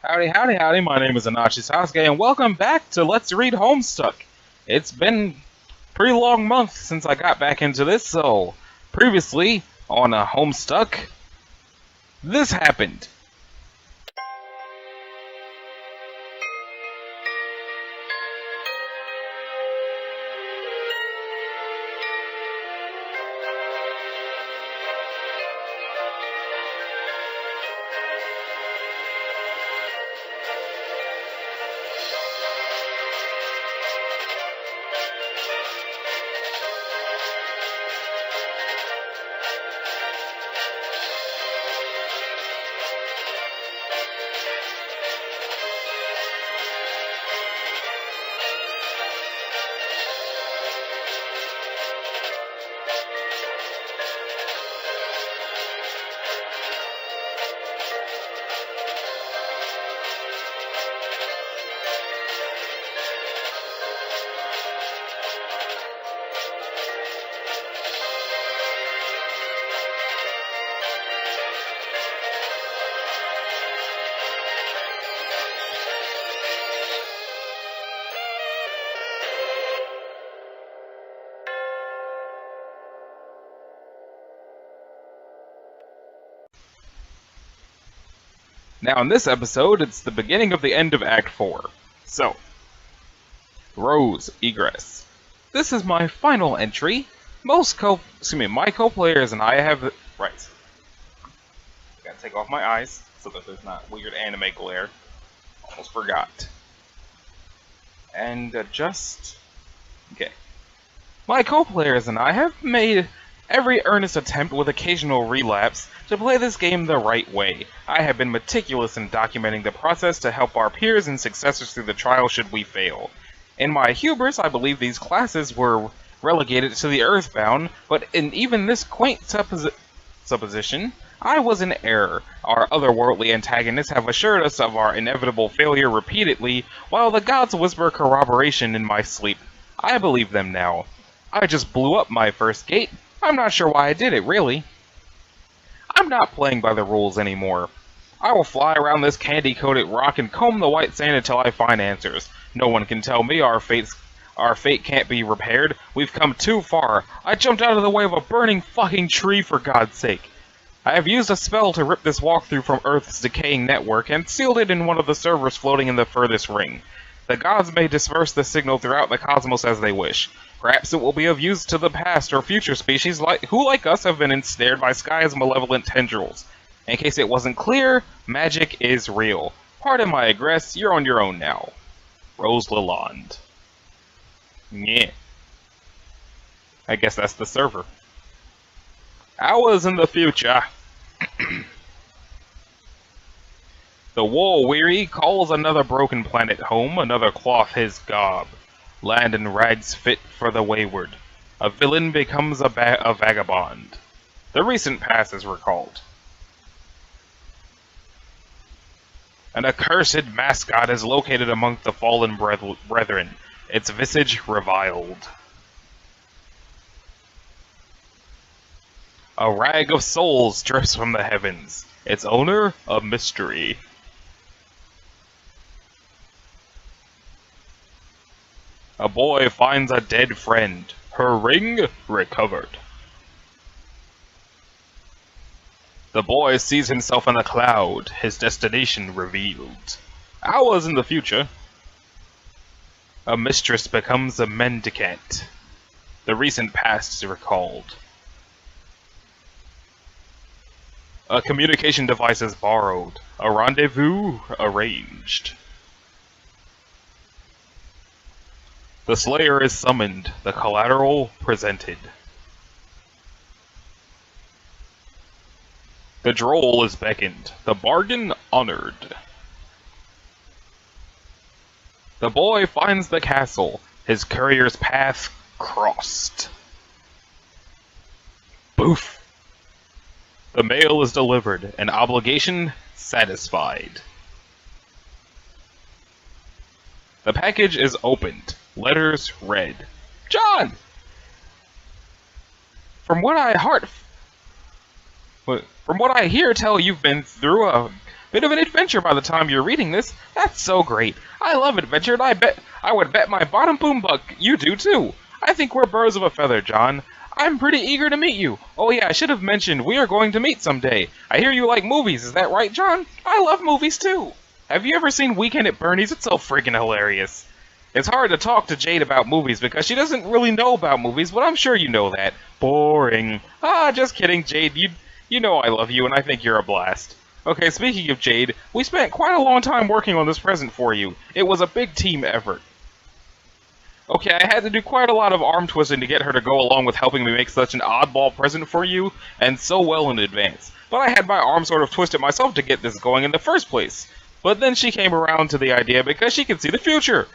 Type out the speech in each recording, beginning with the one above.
Howdy, howdy, howdy, my name is Anachi Sasuke, and welcome back to Let's Read Homestuck. It's been a pretty long month since I got back into this, so previously on Homestuck, this happened. Now in this episode, it's the beginning of the end of Act 4. So, Rose Egress. This is my final entry. My co-players and I have... Right. Gotta take off my eyes so that there's not weird anime glare. Almost forgot. And Okay. My co-players and I have made every earnest attempt with occasional relapse to play this game the right way. I have been meticulous in documenting the process to help our peers and successors through the trial should we fail. In my hubris, I believe these classes were relegated to the Earthbound, but in even this quaint supposition, I was in error. Our otherworldly antagonists have assured us of our inevitable failure repeatedly, while the gods whisper corroboration in my sleep. I believe them now. I just blew up my first gate. I'm not sure why I did it, really. I'm not playing by the rules anymore. I will fly around this candy-coated rock and comb the white sand until I find answers. No one can tell me our fate can't be repaired. We've come too far. I jumped out of the way of a burning fucking tree, for God's sake. I have used a spell to rip this walkthrough from Earth's decaying network and sealed it in one of the servers floating in the furthest ring. The gods may disperse the signal throughout the cosmos as they wish. Perhaps it will be of use to the past or future species who, like us, have been ensnared by Sky's malevolent tendrils. In case it wasn't clear, magic is real. Pardon my egress, you're on your own now. Rose Lalonde. Yeah. I guess that's the server. Hours in the future. The war-weary calls another broken planet home, another cloth his garb. Land and rags fit for the wayward. A villain becomes a vagabond. The recent past is recalled. An accursed mascot is located among the fallen brethren, its visage reviled. A rag of souls drips from the heavens, its owner a mystery. A boy finds a dead friend, her ring recovered. The boy sees himself in a cloud, his destination revealed. Hours in the future. A mistress becomes a mendicant. The recent past is recalled. A communication device is borrowed, a rendezvous arranged. The Slayer is summoned, the collateral presented. The droll is beckoned, the bargain honored. The boy finds the castle, his courier's path crossed. Boof! The mail is delivered, an obligation satisfied. The package is opened, letters read. John! From what I hear tell, you've been through a Bit of an adventure by the time you're reading this. That's so great. I love adventure, and I would bet my bottom boom buck you do too. I think we're birds of a feather, John. I'm pretty eager to meet you. Oh yeah, I should have mentioned we are going to meet someday. I hear you like movies, is that right, John? I love movies too. Have you ever seen Weekend at Bernie's? It's so freaking hilarious. It's hard to talk to Jade about movies because she doesn't really know about movies, but I'm sure you know that. Boring. Ah, just kidding, Jade. You know I love you, and I think you're a blast. Okay, speaking of Jade, we spent quite a long time working on this present for you. It was a big team effort. Okay, I had to do quite a lot of arm twisting to get her to go along with helping me make such an oddball present for you, and so well in advance. But I had my arm sort of twisted myself to get this going in the first place. But then she came around to the idea because she can see the future.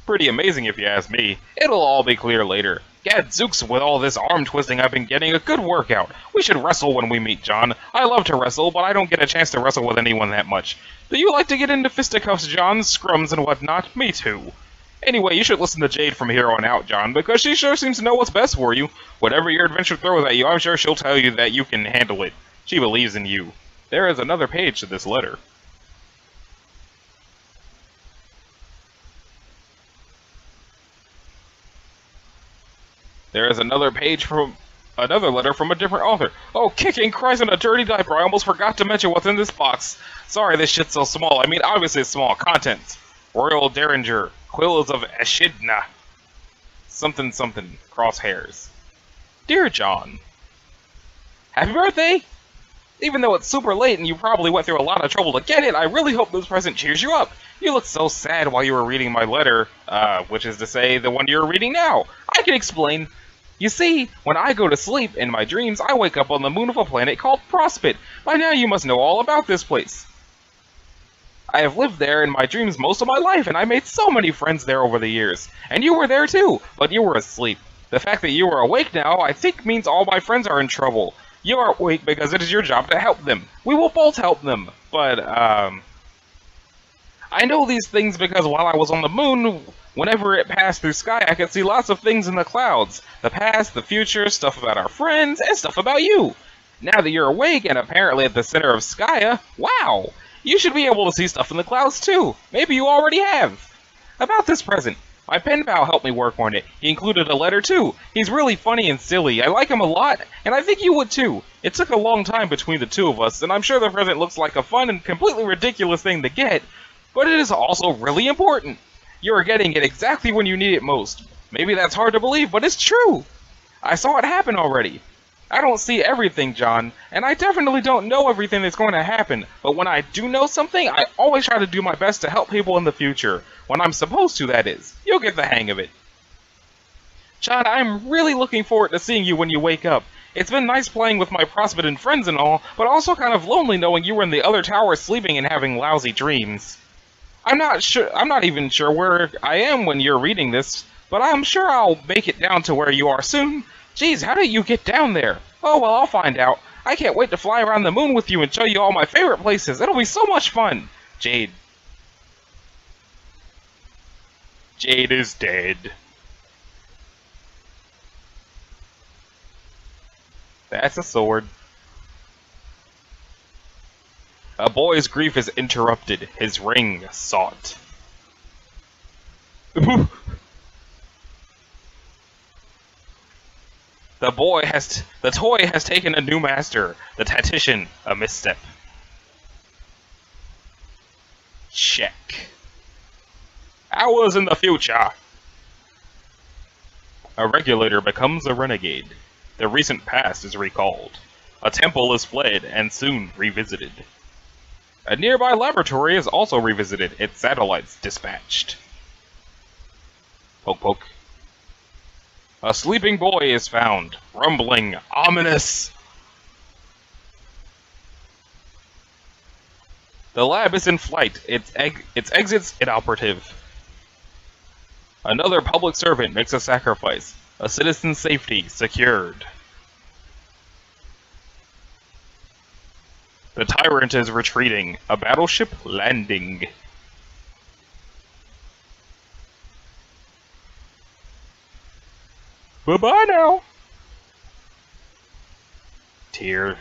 Pretty amazing if you ask me. It'll all be clear later. Gadzooks, with all this arm twisting I've been getting a good workout. We should wrestle when we meet, John. I love to wrestle, but I don't get a chance to wrestle with anyone that much. Do you like to get into fisticuffs, John? Scrums and whatnot? Me too. Anyway, you should listen to Jade from here on out, John, because she sure seems to know what's best for you. Whatever your adventure throws at you, I'm sure she'll tell you that you can handle it. She believes in you. There is another page to this letter. There is another page from another letter from a different author. Oh, kicking Christ in a dirty diaper, I almost forgot to mention what's in this box. Sorry, this shit's so small. I mean, obviously it's small. Contents. Royal Derringer. Quills of Echidna. Something something. Crosshairs. Dear John. Happy birthday! Even though it's super late and you probably went through a lot of trouble to get it, I really hope this present cheers you up. You looked so sad while you were reading my letter, which is to say, the one you're reading now. I can explain. You see, when I go to sleep, in my dreams, I wake up on the moon of a planet called Prospit. By now you must know all about this place. I have lived there in my dreams most of my life, and I made so many friends there over the years. And you were there too, but you were asleep. The fact that you are awake now, I think means all my friends are in trouble. You are awake because it is your job to help them. We will both help them, but, I know these things because while I was on the moon, whenever it passed through sky, I could see lots of things in the clouds. The past, the future, stuff about our friends, and stuff about you. Now that you're awake and apparently at the center of Skya, wow! You should be able to see stuff in the clouds too. Maybe you already have. About this present. My pen pal helped me work on it. He included a letter too. He's really funny and silly. I like him a lot, and I think you would too. It took a long time between the two of us, and I'm sure the present looks like a fun and completely ridiculous thing to get, but it is also really important. You are getting it exactly when you need it most. Maybe that's hard to believe, but it's true. I saw it happen already. I don't see everything, John, and I definitely don't know everything that's going to happen, but when I do know something, I always try to do my best to help people in the future. When I'm supposed to, that is. You'll get the hang of it. John, I'm really looking forward to seeing you when you wake up. It's been nice playing with my Prospit and friends and all, but also kind of lonely knowing you were in the other tower sleeping and having lousy dreams. I'm not even sure where I am when you're reading this, but I'm sure I'll make it down to where you are soon. Geez, how did you get down there? Oh, well, I'll find out. I can't wait to fly around the moon with you and show you all my favorite places. It'll be so much fun. Jade. Jade is dead. That's a sword. A boy's grief is interrupted, his ring sought. The toy has taken a new master, the tactician, a misstep. Check. Hours in the future. A regulator becomes a renegade. The recent past is recalled. A temple is fled and soon revisited. A nearby laboratory is also revisited, its satellites dispatched. Poke poke. A sleeping boy is found, rumbling, ominous. The lab is in flight, its exits inoperative. Another public servant makes a sacrifice, a citizen's safety secured. The tyrant is retreating, a battleship landing. Bye-bye now. Tear.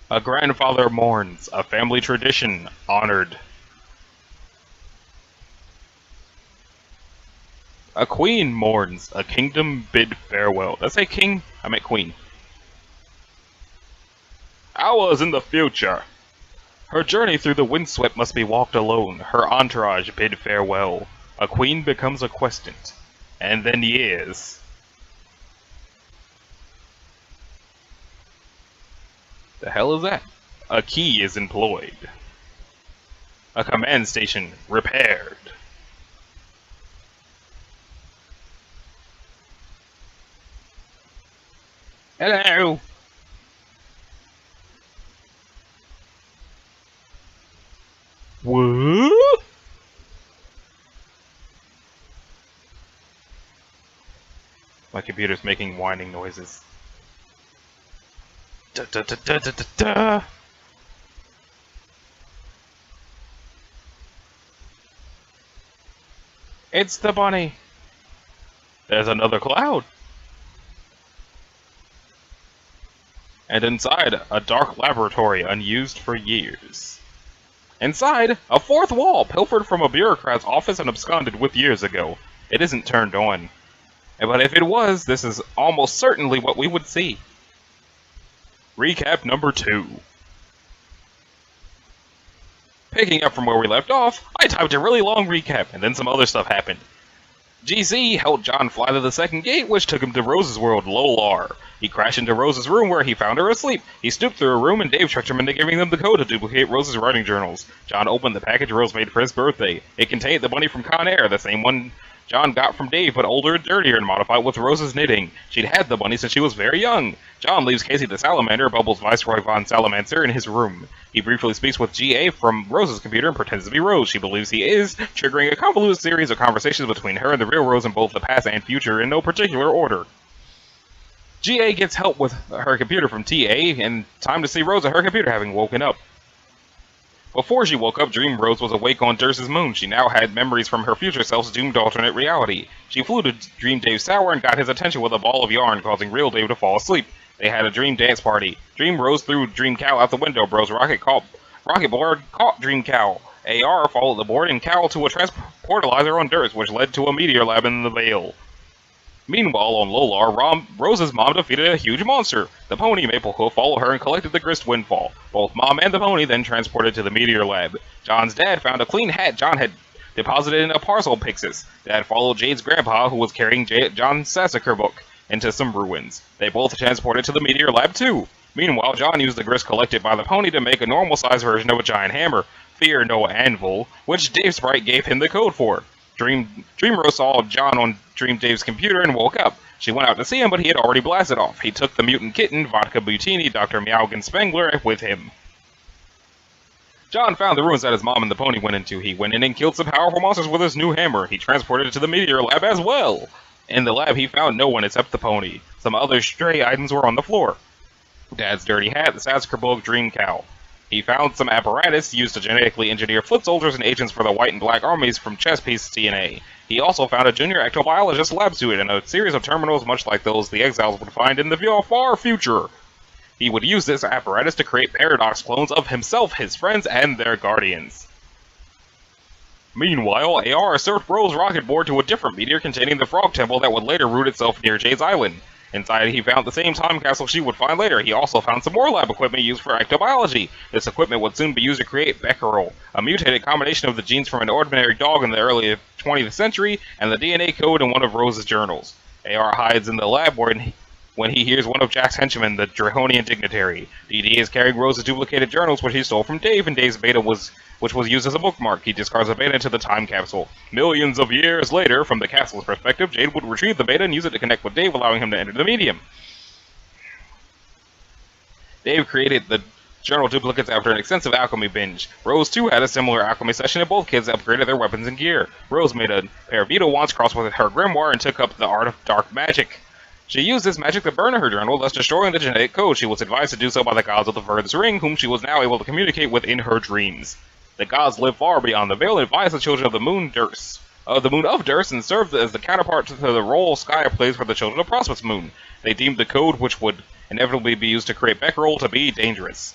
A grandfather mourns, a family tradition honored. A queen mourns, a kingdom bid farewell. Did I say king? I meant queen. Hours in the future. Her journey through the windswept must be walked alone. Her entourage bid farewell. A queen becomes a questant. And then years. The hell is that? A key is employed. A command station repaired. Hello! What? My computer's making whining noises. Da da da da da da da. It's the bunny. There's another cloud. And inside, a dark laboratory unused for years. Inside, a fourth wall pilfered from a bureaucrat's office and absconded with years ago. It isn't turned on. But if it was, this is almost certainly what we would see. Recap number 2. Picking up from where we left off, I typed a really long recap, and then some other stuff happened. GZ helped John fly to the second gate, which took him to Rose's world, Lolar. He crashed into Rose's room where he found her asleep. He snooped through her room and Dave tricked him into giving them the code to duplicate Rose's writing journals. John opened the package Rose made for his birthday. It contained the bunny from Con Air, the same one John got from Dave, but older and dirtier and modified with Rose's knitting. She'd had the bunny since she was very young. John leaves Casey the Salamander, Bubbles Viceroy von Salamancer, in his room. He briefly speaks with GA from Rose's computer and pretends to be Rose. She believes he is, triggering a convoluted series of conversations between her and the real Rose in both the past and future in no particular order. GA gets help with her computer from TA, and time to see Rose at her computer having woken up. Before she woke up, Dream Rose was awake on Durst's moon. She now had memories from her future self's doomed alternate reality. She flew to Dream Dave's tower and got his attention with a ball of yarn, causing real Dave to fall asleep. They had a dream dance party. Dream Rose threw Dream Cow out the window. Bro's rocket board caught Dream Cow. AR followed the board and Cow to a transportalizer on Durst, which led to a meteor lab in the Vale. Meanwhile, on Lolar, Rose's mom defeated a huge monster. The pony Maplehoof followed her and collected the grist windfall. Both mom and the pony then transported to the meteor lab. John's dad found a clean hat John had deposited in a parcel Pixis. Dad followed Jade's grandpa, who was carrying John's Sassacre book, into some ruins. They both transported to the meteor lab too. Meanwhile, John used the grist collected by the pony to make a normal-sized version of a giant hammer, Fear No Anvil, which Dave Sprite gave him the code for. Dream Rose saw John on Dream Dave's computer and woke up. She went out to see him, but he had already blasted off. He took the mutant kitten, Vodka Butini, Dr. Meowgan Spengler, with him. John found the ruins that his mom and the pony went into. He went in and killed some powerful monsters with his new hammer. He transported it to the meteor lab as well. In the lab, he found no one except the pony. Some other stray items were on the floor. Dad's dirty hat, the Sassacre book, Dream Cow. He found some apparatus used to genetically engineer foot soldiers and agents for the White and Black armies from chess piece DNA. He also found a junior ectobiologist lab suit and a series of terminals much like those the exiles would find in the far future. He would use this apparatus to create paradox clones of himself, his friends, and their guardians. Meanwhile, AR surfed Rose rocket board to a different meteor containing the Frog Temple that would later root itself near Jade's Island. Inside, he found the same time capsule she would find later. He also found some more lab equipment used for ectobiology. This equipment would soon be used to create Becquerel, a mutated combination of the genes from an ordinary dog in the early 20th century and the DNA code in one of Rose's journals. AR hides in the lab when he hears one of Jack's henchmen, the Draconian Dignitary. DD is carrying Rose's duplicated journals, which he stole from Dave, and Dave's beta which was used as a bookmark. He discards the beta into the time capsule. Millions of years later, from the capsule's perspective, Jade would retrieve the beta and use it to connect with Dave, allowing him to enter the medium. Dave created the journal duplicates after an extensive alchemy binge. Rose, too, had a similar alchemy session, and both kids upgraded their weapons and gear. Rose made a pair of Vito wands crossed with her grimoire and took up the art of dark magic. She used this magic to burn her journal, thus destroying the genetic code. She was advised to do so by the gods of the Furthest Ring, whom she was now able to communicate with in her dreams. The gods live far beyond the Veil and advised the children of the moon Durst, and served as the counterpart to the role Sky plays for the children of Prospect's moon. They deemed the code, which would inevitably be used to create Becquerel, to be dangerous.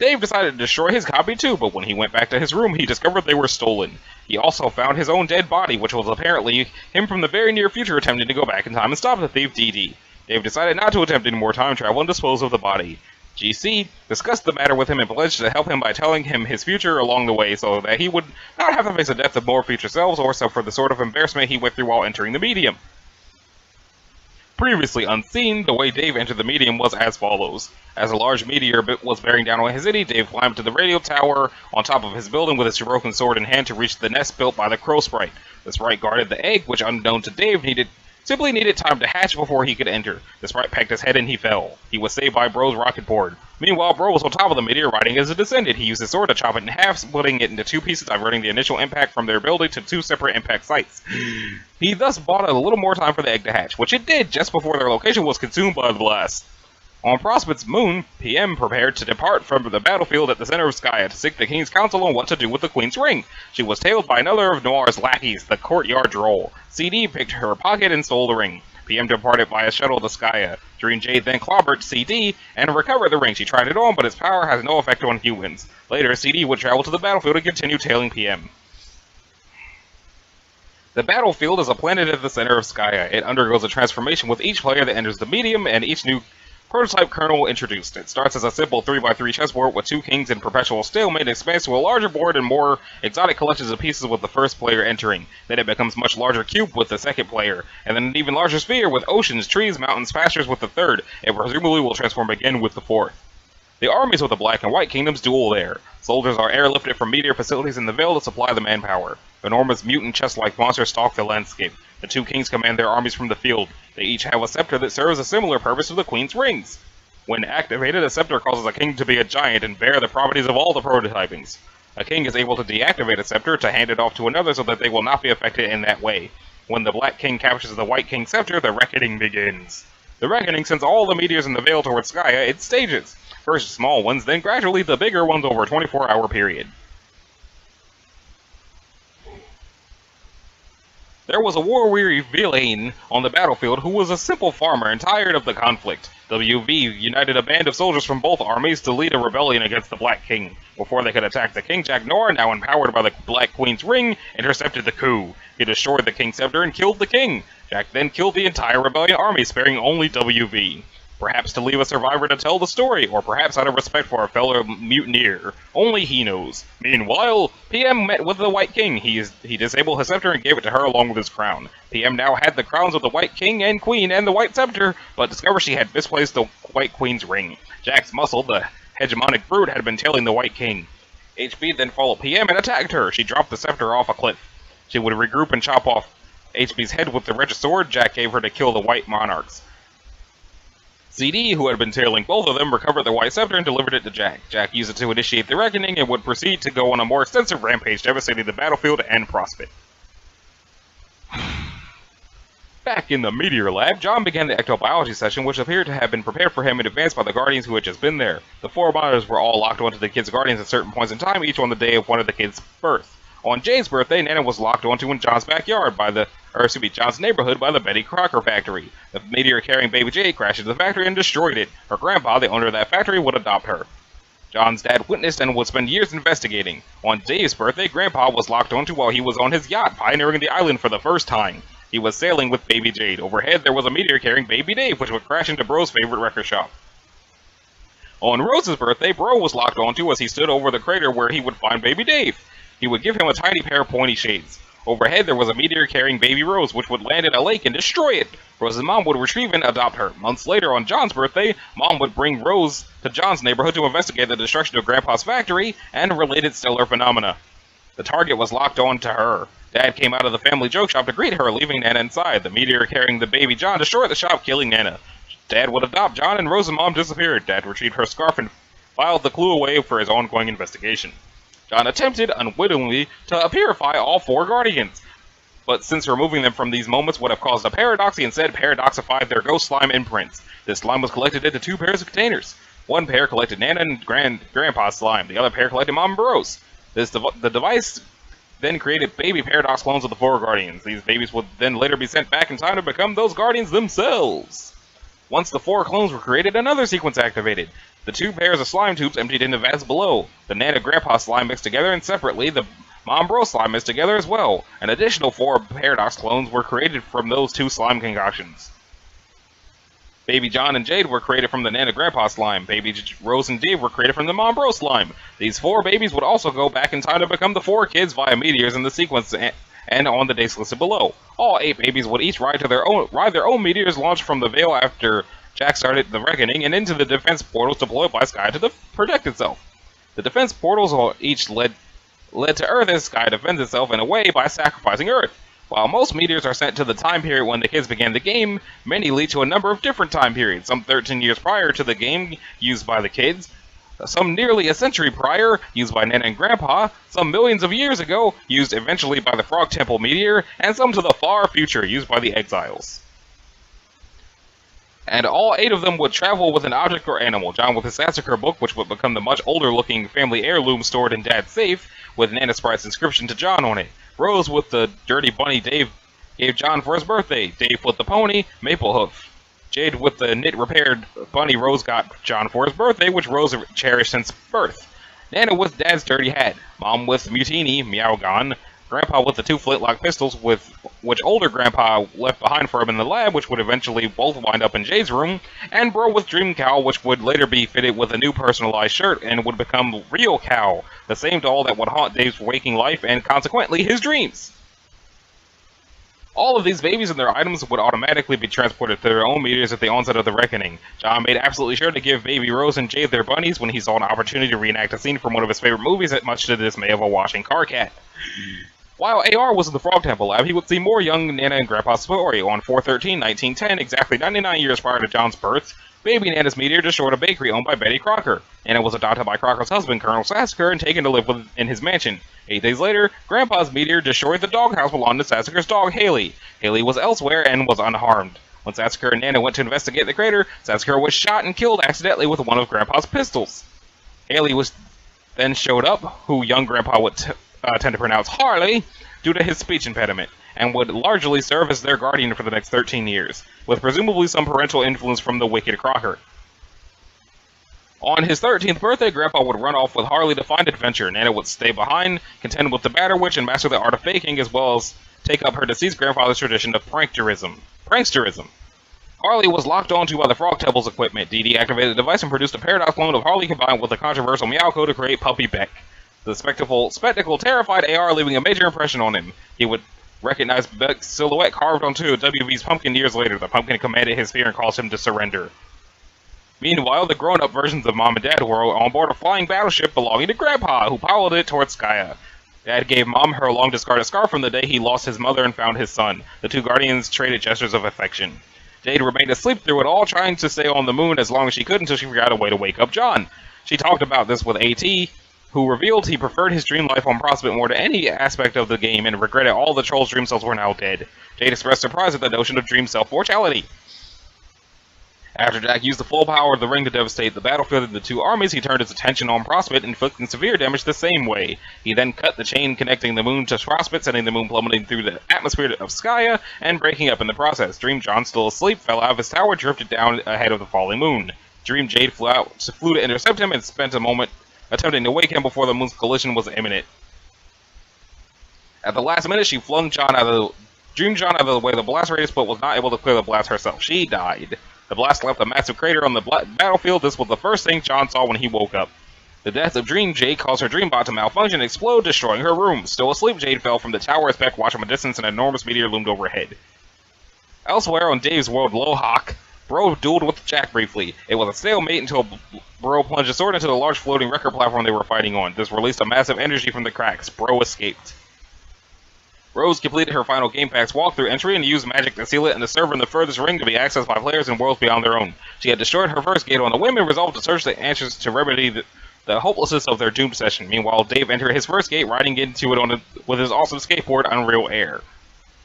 Dave decided to destroy his copy too, but when he went back to his room, he discovered they were stolen. He also found his own dead body, which was apparently him from the very near future attempting to go back in time and stop the thief DD. Dave decided not to attempt any more time travel and dispose of the body. GC discussed the matter with him and pledged to help him by telling him his future along the way so that he would not have to face the death of more future selves or suffer the sort of embarrassment he went through while entering the medium. Previously unseen, the way Dave entered the medium was as follows. As a large meteor was bearing down on his city, Dave climbed to the radio tower on top of his building with his broken sword in hand to reach the nest built by the crow sprite. The sprite guarded the egg, which unknown to Dave simply needed time to hatch before he could enter. The sprite pecked his head and he fell. He was saved by Bro's rocket board. Meanwhile, Bro was on top of the meteor riding as it descended. He used his sword to chop it in half, splitting it into two pieces, diverting the initial impact from their building to two separate impact sites. He thus bought a little more time for the egg to hatch, which it did just before their location was consumed by the blast. On Prospect's moon, PM prepared to depart from the battlefield at the center of Skya to seek the King's counsel on what to do with the Queen's ring. She was tailed by another of Noir's lackeys, the courtyard droll. CD picked her pocket and stole the ring. PM departed via shuttle to Skya. Dream Jade then clobbered CD and recovered the ring. She tried it on, but its power has no effect on humans. Later, CD would travel to the battlefield and continue tailing PM. The battlefield is a planet at the center of Skya. It undergoes a transformation with each player that enters the medium and each new prototype kernel introduced. It starts as a simple 3x3 chessboard with two kings in perpetual stalemate and expands to a larger board and more exotic collections of pieces with the first player entering. Then it becomes a much larger cube with the second player, and then an even larger sphere with oceans, trees, mountains, pastures with the third, and presumably will transform again with the fourth. The armies of the Black and White Kingdoms duel there. Soldiers are airlifted from meteor facilities in the Veil to supply the manpower. Enormous mutant chest-like monsters stalk the landscape. The two kings command their armies from the field. They each have a scepter that serves a similar purpose to the Queen's rings. When activated, a scepter causes a king to be a giant and bear the properties of all the prototypings. A king is able to deactivate a scepter to hand it off to another so that they will not be affected in that way. When the Black King captures the White King's scepter, the reckoning begins. The reckoning sends all the meteors in the Veil towards Skya in stages. First small ones, then gradually the bigger ones over a 24-hour period. There was a war-weary villain on the battlefield who was a simple farmer and tired of the conflict. WV united a band of soldiers from both armies to lead a rebellion against the Black King. Before they could attack the king, Jack Noir, now empowered by the Black Queen's ring, intercepted the coup. He destroyed the King's scepter and killed the king. Jack then killed the entire rebellion army, sparing only WV. Perhaps to leave a survivor to tell the story, or perhaps out of respect for a fellow mutineer. Only he knows. Meanwhile, PM met with the White King. He disabled his scepter and gave it to her along with his crown. PM now had the crowns of the White King and Queen and the White Scepter, but discovered she had misplaced the White Queen's ring. Jack's muscle, the hegemonic brood, had been tailing the White King. HB then followed PM and attacked her. She dropped the scepter off a cliff. She would regroup and chop off HB's head with the red sword Jack gave her to kill the White Monarchs. CD, who had been tailing both of them, recovered the White Scepter and delivered it to Jack. Jack used it to initiate the Reckoning and would proceed to go on a more extensive rampage, devastating the battlefield and Prospect. Back in the Meteor Lab, John began the ectobiology session, which appeared to have been prepared for him in advance by the Guardians who had just been there. The four monitors were all locked onto the kids' Guardians at certain points in time, each on the day of one of the kids' birth. On Jane's birthday, Nana was locked onto in John's backyard John's neighborhood by the Betty Crocker factory. The meteor-carrying baby Jade crashed into the factory and destroyed it. Her grandpa, the owner of that factory, would adopt her. John's dad witnessed and would spend years investigating. On Dave's birthday, Grandpa was locked onto while he was on his yacht, pioneering the island for the first time. He was sailing with baby Jade. Overhead, there was a meteor carrying baby Dave, which would crash into Bro's favorite record shop. On Rose's birthday, Bro was locked onto as he stood over the crater where he would find baby Dave. He would give him a tiny pair of pointy shades. Overhead, there was a meteor carrying baby Rose, which would land in a lake and destroy it. Rose's mom would retrieve and adopt her. Months later, on John's birthday, Mom would bring Rose to John's neighborhood to investigate the destruction of Grandpa's factory and related stellar phenomena. The target was locked on to her. Dad came out of the family joke shop to greet her, leaving Nana inside. The meteor carrying the baby John destroyed the shop, killing Nana. Dad would adopt John, and Rose's mom disappeared. Dad retrieved her scarf and filed the clue away for his ongoing investigation. John attempted, unwittingly, to purify all four Guardians, but since removing them from these moments would have caused a paradox, he instead paradoxified their ghost slime imprints. This slime was collected into two pairs of containers. One pair collected Nana and Grandpa's slime, the other pair collected Mom and Bros. The device then created baby paradox clones of the four Guardians. These babies would then later be sent back in time to become those Guardians themselves. Once the four clones were created, another sequence activated. The two pairs of slime tubes emptied into vats below. The Nana Grandpa slime mixed together, and separately, the Mom Bro slime mixed together as well. An additional 4 Paradox clones were created from those 2 slime concoctions. Baby John and Jade were created from the Nana Grandpa slime. Baby Rose and Dave were created from the Mom Bro slime. These 4 babies would also go back in time to become the 4 kids via meteors in the sequence and on the dates listed below. All 8 babies would each ride their own meteors launched from the Veil after Jack started the Reckoning and into the defense portals deployed by Sky to protect itself. The defense portals all each led to Earth as Sky defends itself in a way by sacrificing Earth. While most meteors are sent to the time period when the kids began the game, many lead to a number of different time periods, some 13 years prior to the game used by the kids, some nearly a century prior, used by Nana and Grandpa, some millions of years ago, used eventually by the Frog Temple meteor, and some to the far future, used by the Exiles. And all 8 of them would travel with an object or animal. John with his Sassacre book, which would become the much older-looking family heirloom stored in Dad's safe, with Nana Sprite's inscription to John on it. Rose with the dirty bunny Dave gave John for his birthday. Dave with the pony, Maplehoof. Jade with the knit-repaired bunny Rose got John for his birthday, which Rose cherished since birth. Nana with Dad's dirty hat. Mom with Mutini, Meowgon. Grandpa with the 2 flintlock pistols, which older Grandpa left behind for him in the lab, which would eventually both wind up in Jade's room, and Bro with Dream Cow, which would later be fitted with a new personalized shirt and would become Real Cow, the same doll that would haunt Dave's waking life and, consequently, his dreams. All of these babies and their items would automatically be transported to their own meteors at the onset of the Reckoning. John made absolutely sure to give Baby Rose and Jade their bunnies when he saw an opportunity to reenact a scene from one of his favorite movies, much to the dismay of a washing car cat. While AR was in the Frog Temple lab, he would see more young Nana and Grandpa's story. On 4/13/1910, exactly 99 years prior to John's birth, Baby Nana's meteor destroyed a bakery owned by Betty Crocker. Nana was adopted by Crocker's husband, Colonel Sassacre, and taken to live in his mansion. 8 days later, Grandpa's meteor destroyed the doghouse belonging to Sassacre's dog, Haley. Haley was elsewhere and was unharmed. When Sassacre and Nana went to investigate the crater, Sassacre was shot and killed accidentally with one of Grandpa's pistols. Haley then showed up, who young Grandpa would tend to pronounce Harley, due to his speech impediment, and would largely serve as their guardian for the next 13 years, with presumably some parental influence from the wicked Crocker. On his 13th birthday, Grandpa would run off with Harley to find adventure. Nana would stay behind, contend with the Batter Witch, and master the art of faking, as well as take up her deceased grandfather's tradition of pranksterism. Harley was locked onto by the Frog Temple's equipment. Dee Dee activated the device and produced a Paradox clone of Harley combined with the controversial Meowco to create Puppy Beck. The spectacle terrified AR, leaving a major impression on him. He would recognize Beck's silhouette carved onto WV's pumpkin years later. The pumpkin commanded his fear and caused him to surrender. Meanwhile, the grown-up versions of Mom and Dad were on board a flying battleship belonging to Grandpa, who piloted it towards Skya. Dad gave Mom her long-discarded scarf from the day he lost his mother and found his son. The two guardians traded gestures of affection. Jade remained asleep through it all, trying to stay on the moon as long as she could until she figured out a way to wake up John. She talked about this with AT, who revealed he preferred his dream life on Prospect more to any aspect of the game and regretted all the trolls' dream cells were now dead. Jade expressed surprise at the notion of dream self-mortality. After Jack used the full power of the ring to devastate the battlefield of the two armies, he turned his attention on Prospect, inflicting severe damage the same way. He then cut the chain connecting the moon to Prospect, sending the moon plummeting through the atmosphere of Skya and breaking up in the process. Dream John, still asleep, fell out of his tower, drifted down ahead of the falling moon. Dream Jade flew to intercept him and spent a moment attempting to wake him before the moon's collision was imminent. At the last minute, she flung Dream John out of the way of the blast radius, but was not able to clear the blast herself. She died. The blast left a massive crater on the battlefield. This was the first thing John saw when he woke up. The death of Dream Jade caused her Dreambot to malfunction and explode, destroying her room. Still asleep, Jade fell from the tower as Beck watched from a distance and an enormous meteor loomed overhead. Elsewhere on Dave's world, Lohawk, Bro dueled with Jack briefly. It was a stalemate until Bro plunged a sword into the large floating record platform they were fighting on. This released a massive energy from the cracks. Bro escaped. Rose completed her final Game Pack's walkthrough entry and used magic to seal it in the server in the furthest ring to be accessed by players in worlds beyond their own. She had destroyed her first gate on the whim and resolved to search the answers to remedy the hopelessness of their doomed session. Meanwhile, Dave entered his first gate, riding into it with his awesome skateboard, Unreal Air.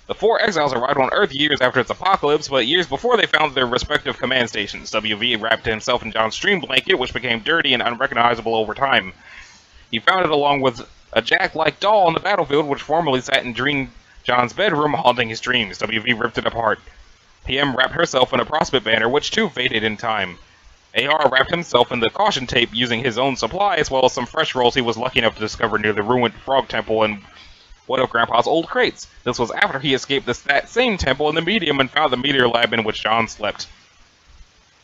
The four exiles arrived on Earth years after its apocalypse, but years before they found their respective command stations. WV wrapped himself in John's stream blanket, which became dirty and unrecognizable over time. He found it along with a Jack-like doll on the battlefield, which formerly sat in Dream John's bedroom, haunting his dreams. WV ripped it apart. PM wrapped herself in a Prospect banner, which too faded in time. AR wrapped himself in the caution tape using his own supply as well as some fresh rolls he was lucky enough to discover near the ruined frog temple in one of Grandpa's old crates. This was after he escaped that same temple in the medium and found the meteor lab in which John slept.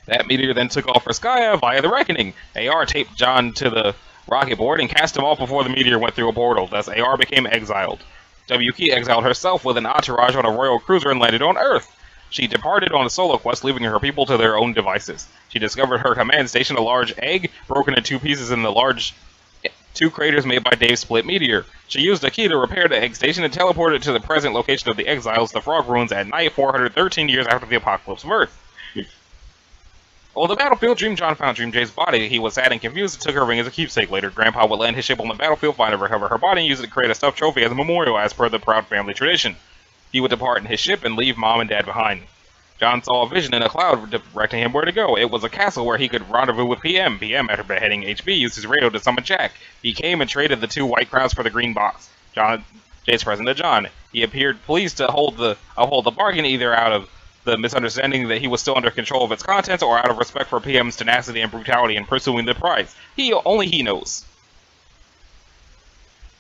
That meteor then took off for Skya via the Reckoning. AR taped John to the rocket board and cast him off before the meteor went through a portal, thus AR became exiled. WK exiled herself with an entourage on a royal cruiser and landed on Earth. She departed on a solo quest, leaving her people to their own devices. She discovered her command station, a large egg, broken in two pieces in the large two craters made by Dave's split meteor. She used a key to repair the egg station and teleported it to the present location of the exiles, the Frog Ruins, at night 413 years after the apocalypse of Earth. On the battlefield, Dream John found Dream Jay's body. He was sad and confused and took her ring as a keepsake. Later, Grandpa would land his ship on the battlefield, find and recover her body, and use it to create a stuffed trophy as a memorial, as per the proud family tradition. He would depart in his ship and leave Mom and Dad behind. John saw a vision in a cloud directing him where to go. It was a castle where he could rendezvous with PM. PM, after beheading HB, used his radio to summon Jack. He came and traded the 2 white crowns for the green box. Jay's present to John. He appeared pleased to uphold the bargain, either out of the misunderstanding that he was still under control of its contents, or out of respect for PM's tenacity and brutality in pursuing the prize. Only he knows.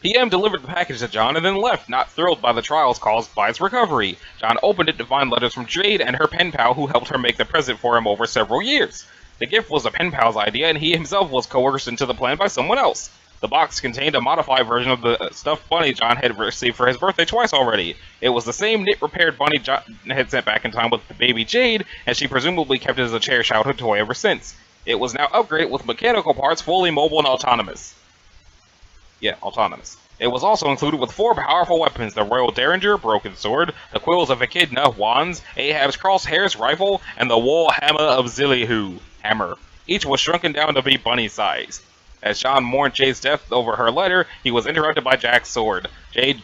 PM delivered the package to John and then left, not thrilled by the trials caused by its recovery. John opened it to find letters from Jade and her pen pal who helped her make the present for him over several years. The gift was a pen pal's idea, and he himself was coerced into the plan by someone else. The box contained a modified version of the stuffed bunny John had received for his birthday twice already. It was the same knit-repaired bunny John had sent back in time with the baby Jade, and she presumably kept it as a cherished childhood toy ever since. It was now upgraded with mechanical parts, fully mobile and autonomous. Yeah, autonomous. It was also included with 4 powerful weapons: the Royal Derringer, broken sword, the Quills of Echidna, wands, Ahab's crosshairs rifle, and the Wool Hammer of Zilihu, hammer. Each was shrunken down to be bunny-sized. As John mourned Jade's death over her letter, he was interrupted by Jack's sword.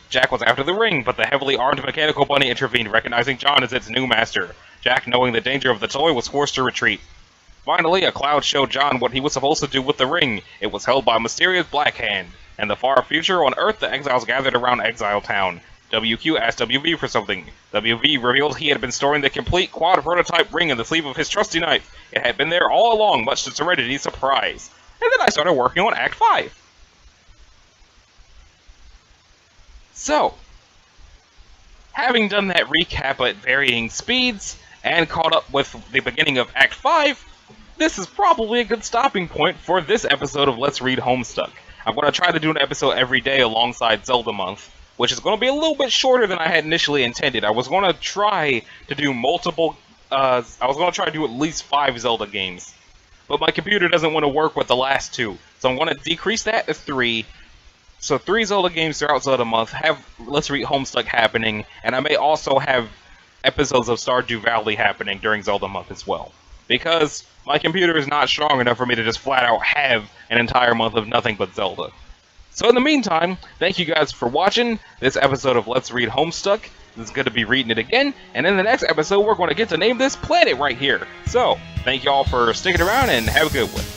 Jack was after the ring, but the heavily armed mechanical bunny intervened, recognizing John as its new master. Jack, knowing the danger of the toy, was forced to retreat. Finally, a cloud showed John what he was supposed to do with the ring. It was held by a mysterious Black Hand. In the far future, on Earth, the exiles gathered around Exile Town. WQ asked WV for something. WV revealed he had been storing the complete quad prototype ring in the sleeve of his trusty knife. It had been there all along, much to Serenity's surprise. And then I started working on Act 5. So, having done that recap at varying speeds, and caught up with the beginning of Act 5, this is probably a good stopping point for this episode of Let's Read Homestuck. I'm going to try to do an episode every day alongside Zelda Month, which is going to be a little bit shorter than I had initially intended. I was going to try to do at least 5 Zelda games. But my computer doesn't want to work with the last 2, so I'm going to decrease that to 3. So 3 Zelda games throughout Zelda Month, have Let's Read Homestuck happening, and I may also have episodes of Stardew Valley happening during Zelda Month as well. Because my computer is not strong enough for me to just flat out have an entire month of nothing but Zelda. So in the meantime, thank you guys for watching this episode of Let's Read Homestuck. This is going to be reading it again, and in the next episode we're going to get to name this planet right here. So, thank you all for sticking around and have a good one.